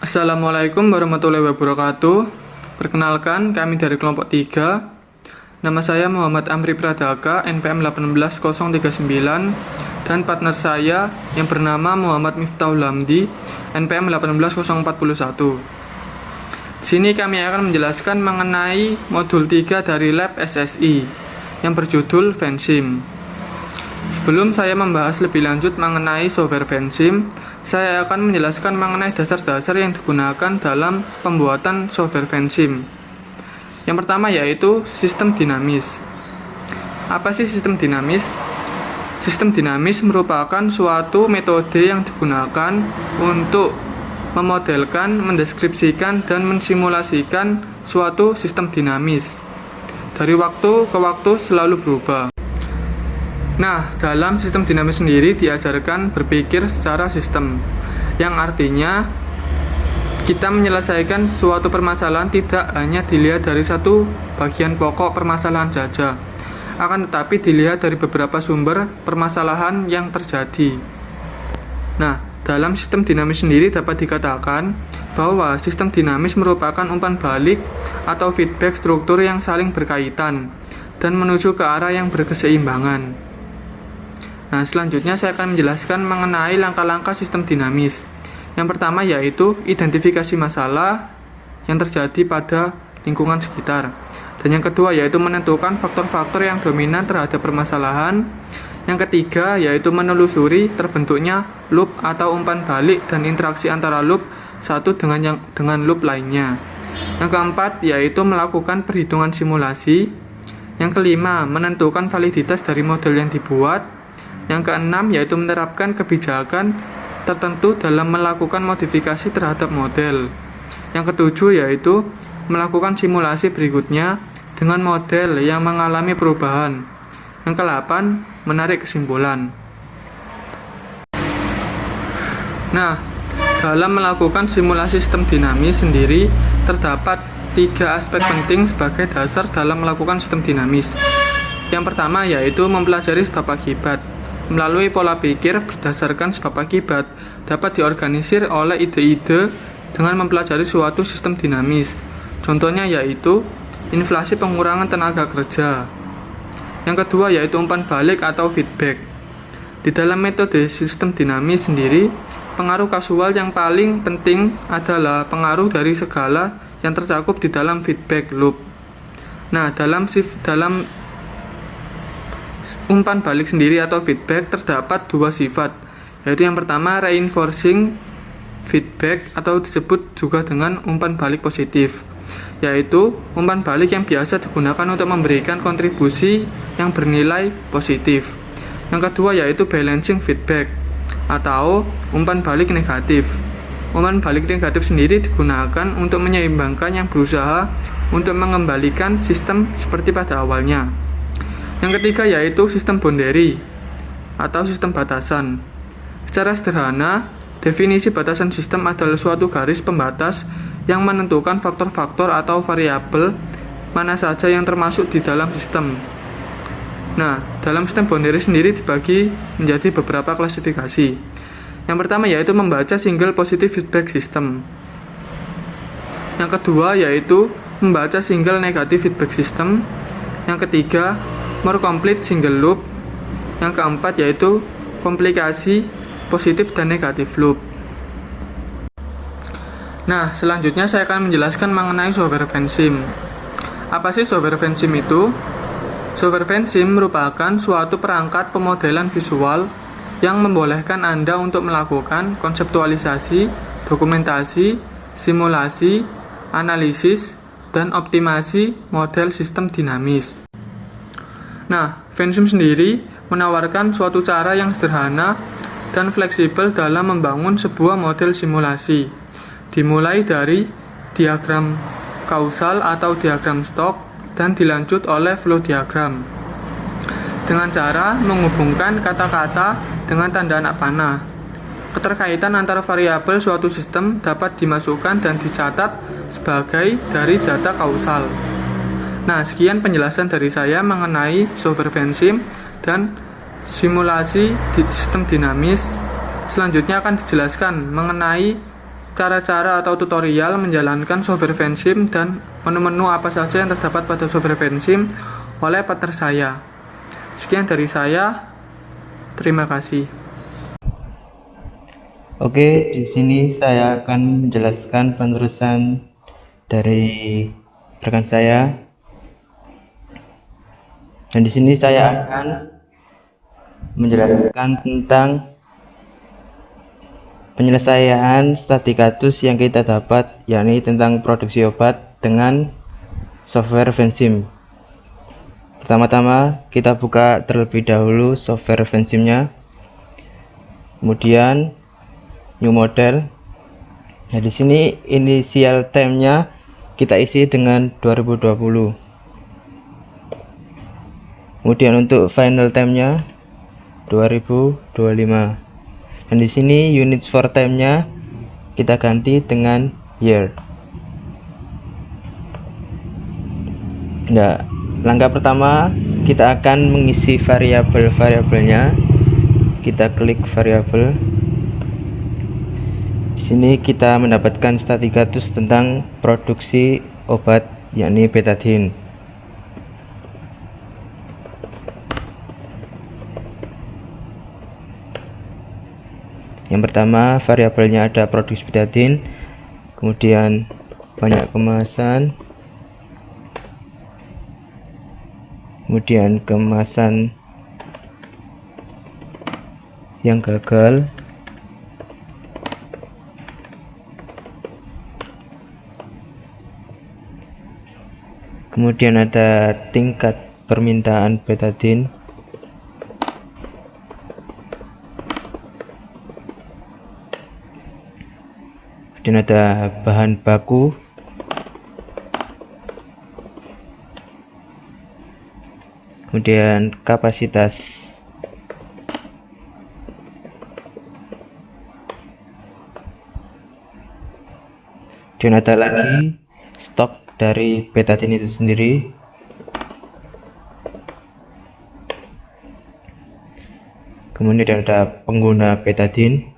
Assalamualaikum warahmatullahi wabarakatuh. Perkenalkan, kami dari kelompok 3. Nama saya Muhammad Amri Pradaka, NPM 18039, dan partner saya yang bernama Muhammad Miftahul Hamdi, NPM 18041. Di sini kami akan menjelaskan mengenai modul 3 dari Lab SSI yang berjudul Vensim. Sebelum saya membahas lebih lanjut mengenai software Vensim, saya akan menjelaskan mengenai dasar-dasar yang digunakan dalam pembuatan software Vensim. Yang pertama yaitu sistem dinamis. Apa sih sistem dinamis? Sistem dinamis merupakan suatu metode yang digunakan untuk memodelkan, mendeskripsikan, dan mensimulasikan suatu sistem dinamis. Dari waktu ke waktu selalu berubah. Nah, dalam sistem dinamis sendiri diajarkan berpikir secara sistem, yang artinya kita menyelesaikan suatu permasalahan tidak hanya dilihat dari satu bagian pokok permasalahan saja, akan tetapi dilihat dari beberapa sumber permasalahan yang terjadi. Nah, dalam sistem dinamis sendiri dapat dikatakan bahwa sistem dinamis merupakan umpan balik atau feedback struktur yang saling berkaitan dan menuju ke arah yang berkeseimbangan. Nah, selanjutnya saya akan menjelaskan mengenai langkah-langkah sistem dinamis. Yang pertama yaitu identifikasi masalah yang terjadi pada lingkungan sekitar. Dan yang kedua yaitu menentukan faktor-faktor yang dominan terhadap permasalahan. Yang ketiga yaitu menelusuri terbentuknya loop atau umpan balik dan interaksi antara loop satu dengan loop lainnya. Yang keempat yaitu melakukan perhitungan simulasi. Yang kelima menentukan validitas dari model yang dibuat. Yang keenam yaitu menerapkan kebijakan tertentu dalam melakukan modifikasi terhadap model. Yang ketujuh yaitu melakukan simulasi berikutnya dengan model yang mengalami perubahan. Yang kedelapan, menarik kesimpulan. Nah, dalam melakukan simulasi sistem dinamis sendiri terdapat 3 aspek penting sebagai dasar dalam melakukan sistem dinamis. Yang pertama yaitu mempelajari sebab akibat. Melalui pola pikir berdasarkan sebab akibat dapat diorganisir oleh ide-ide dengan mempelajari suatu sistem dinamis. Contohnya yaitu inflasi pengurangan tenaga kerja. Yang kedua yaitu umpan balik atau feedback. Di dalam metode sistem dinamis sendiri, pengaruh kasual yang paling penting adalah pengaruh dari segala yang tercakup di dalam feedback loop. Nah, dalam umpan balik sendiri atau feedback terdapat 2 sifat, yaitu yang pertama reinforcing feedback atau disebut juga dengan umpan balik positif, yaitu umpan balik yang biasa digunakan untuk memberikan kontribusi yang bernilai positif. Yang kedua yaitu balancing feedback atau umpan balik negatif. Umpan balik negatif sendiri digunakan untuk menyeimbangkan yang berusaha untuk mengembalikan sistem seperti pada awalnya. Yang ketiga yaitu sistem boundary atau sistem batasan. Secara sederhana, definisi batasan sistem adalah suatu garis pembatas yang menentukan faktor-faktor atau variabel mana saja yang termasuk di dalam sistem. Nah, dalam sistem boundary sendiri dibagi menjadi beberapa klasifikasi. Yang pertama yaitu membaca single positive feedback system. Yang kedua yaitu membaca single negative feedback system. Yang ketiga more complete single loop. Yang keempat yaitu komplikasi positif dan negatif loop. Nah, selanjutnya saya akan menjelaskan mengenai software Vensim. Apa sih software Vensim itu? Software Vensim merupakan suatu perangkat pemodelan visual yang membolehkan Anda untuk melakukan konseptualisasi, dokumentasi, simulasi, analisis, dan optimasi model sistem dinamis. Nah, Vensim sendiri menawarkan suatu cara yang sederhana dan fleksibel dalam membangun sebuah model simulasi, dimulai dari diagram kausal atau diagram stok dan dilanjut oleh flow diagram, dengan cara menghubungkan kata-kata dengan tanda anak panah. Keterkaitan antara variabel suatu sistem dapat dimasukkan dan dicatat sebagai dari data kausal. Nah, sekian penjelasan dari saya mengenai software Vensim dan simulasi sistem dinamis. Selanjutnya akan dijelaskan mengenai cara-cara atau tutorial menjalankan software Vensim dan menu-menu apa saja yang terdapat pada software Vensim oleh partner saya. Sekian dari saya. Terima kasih. Oke, di sini saya akan menjelaskan penerusan dari rekan saya. Dan di sini saya akan menjelaskan tentang penyelesaian statistikus yang kita dapat, yakni tentang produksi obat dengan software Vensim. Pertama-tama kita buka terlebih dahulu software Vensimnya, kemudian new model. Nah, di sini initial time-nya kita isi dengan 2020. Kemudian untuk final time-nya 2025. Dan di sini units for time-nya kita ganti dengan year. Nah, langkah pertama kita akan mengisi variabel-variabelnya. Kita klik variabel. Di sini kita mendapatkan statistikus tentang produksi obat, yakni betadine. Yang pertama variabelnya ada produksi betadine, kemudian banyak kemasan, kemudian kemasan yang gagal, kemudian ada tingkat permintaan betadine, kemudian ada bahan baku, kemudian kapasitas, dan ada lagi stok dari betadine itu sendiri. Kemudian ada pengguna betadine,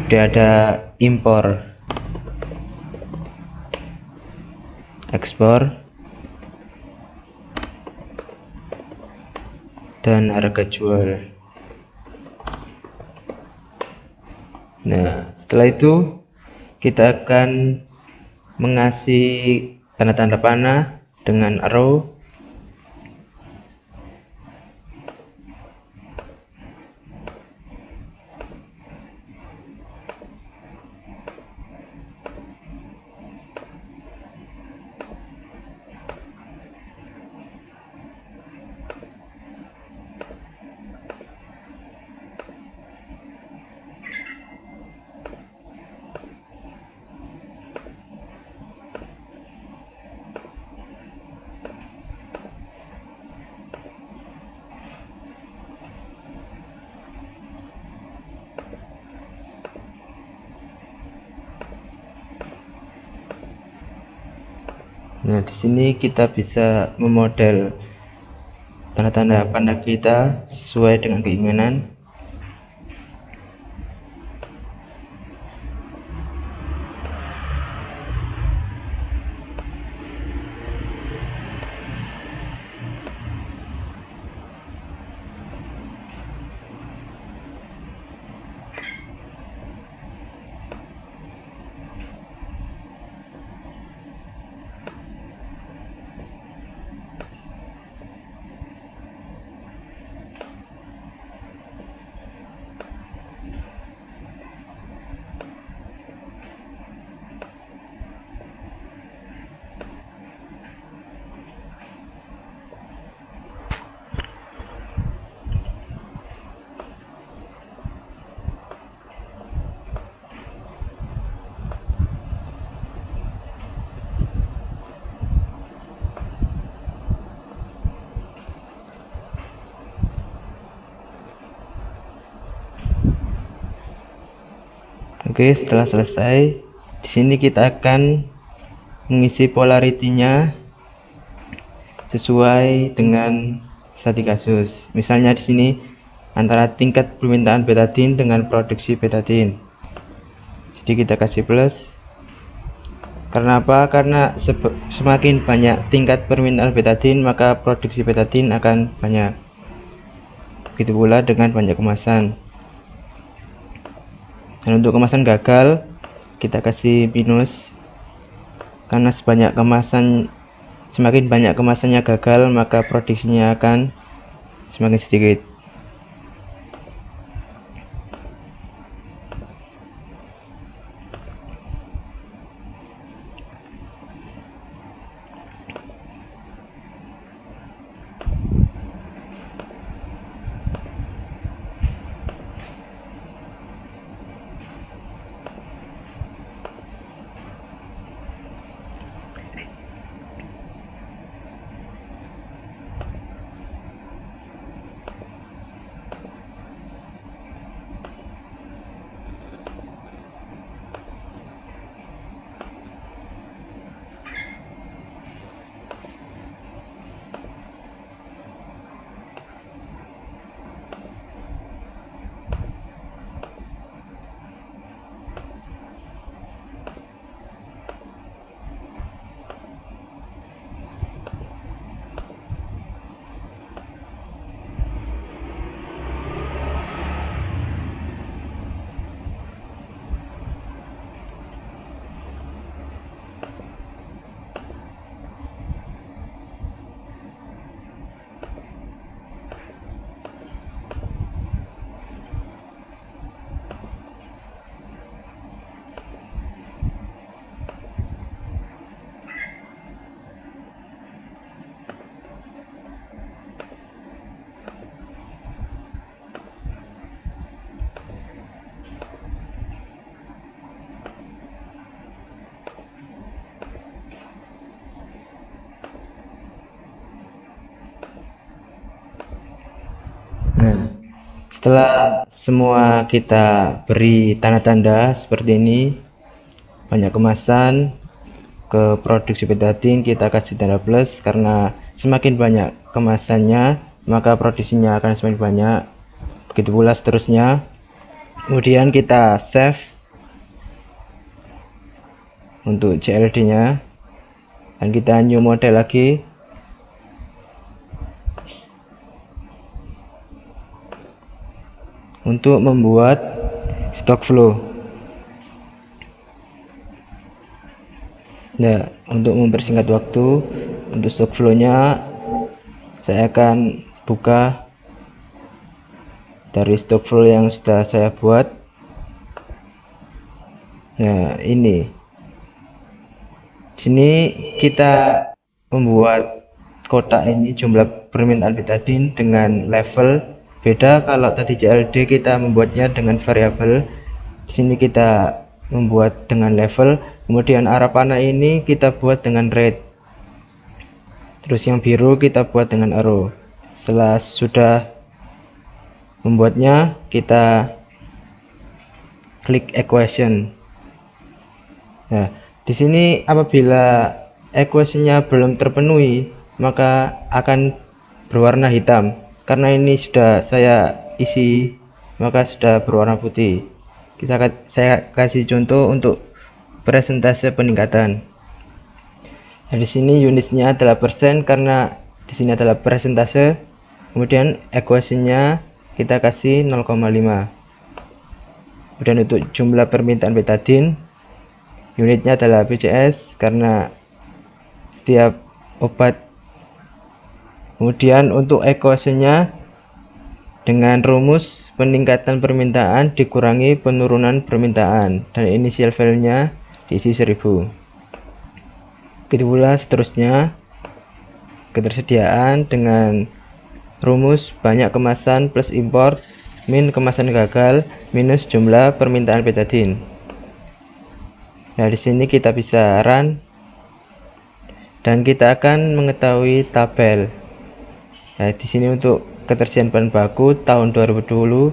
dan ada impor, ekspor, dan harga jual. Nah, setelah itu kita akan mengasih tanda-tanda panah dengan arrow. Nah, di sini kita bisa memodel tanda-tanda panah kita sesuai dengan keinginan. Oke, setelah selesai, di sini kita akan mengisi polaritinya sesuai dengan studi kasus. Misalnya di sini antara tingkat permintaan betadine dengan produksi betadine. Jadi kita kasih plus. Karena apa? Karena semakin banyak tingkat permintaan betadine, maka produksi betadine akan banyak. Begitu pula dengan banyak kemasan. Dan untuk kemasan gagal, kita kasih minus. Karena semakin banyak kemasannya gagal, maka produksinya akan semakin sedikit. Nah, setelah semua kita beri tanda-tanda seperti ini, banyak kemasan ke produksi betadine, kita kasih tanda plus karena semakin banyak kemasannya maka produksinya akan semakin banyak. Begitu pula seterusnya. Kemudian kita save untuk CLD nya dan kita new model lagi. Untuk membuat stock flow. Nah, untuk mempersingkat waktu, untuk stock flow nya saya akan buka dari stock flow yang sudah saya buat. Nah, ini di sini kita membuat kotak ini jumlah permintaan betadine dengan level. Beda kalau tadi CLD kita membuatnya dengan variabel. Di sini kita membuat dengan level. Kemudian arah panah ini kita buat dengan rate. Terus yang biru kita buat dengan arrow. Setelah sudah membuatnya, kita klik equation. Nah, di sini apabila equationnya belum terpenuhi, maka akan berwarna hitam. Karena ini sudah saya isi, maka sudah berwarna putih. Saya kasih contoh untuk persentase peningkatan. Nah, di sini unitnya adalah persen karena di sini adalah persentase. Kemudian equationnya kita kasih 0,5. Kemudian untuk jumlah permintaan betadine, unitnya adalah BCS karena setiap obat. Kemudian untuk equationnya dengan rumus peningkatan permintaan dikurangi penurunan permintaan dan initial value-nya diisi 1000. Begitu pula seterusnya ketersediaan dengan rumus banyak kemasan plus import min kemasan gagal minus jumlah permintaan betadine. Nah, di sini kita bisa run dan kita akan mengetahui tabel. Nah, di sini untuk ketersediaan bahan baku tahun 2020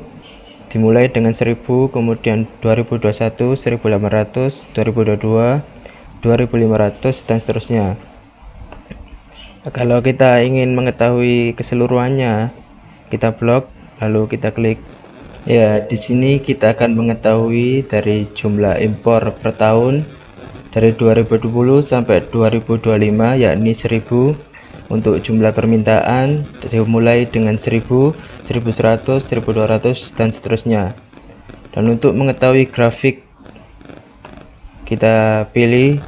dimulai dengan 1000, kemudian 2021 1800, 2022 2500 dan seterusnya. Kalau kita ingin mengetahui keseluruhannya, kita blok lalu kita klik. Ya, di sini kita akan mengetahui dari jumlah impor per tahun dari 2020 sampai 2025, yakni 1000. Untuk jumlah permintaan dimulai dengan 1000, 1100, 1200 dan seterusnya. Dan untuk mengetahui grafik, kita pilih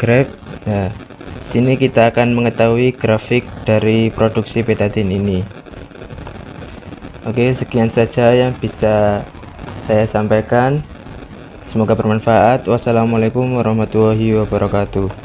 grab. Nah, sini kita akan mengetahui grafik dari produksi betadine ini. Oke, sekian saja yang bisa saya sampaikan. Semoga bermanfaat. Wassalamualaikum warahmatullahi wabarakatuh.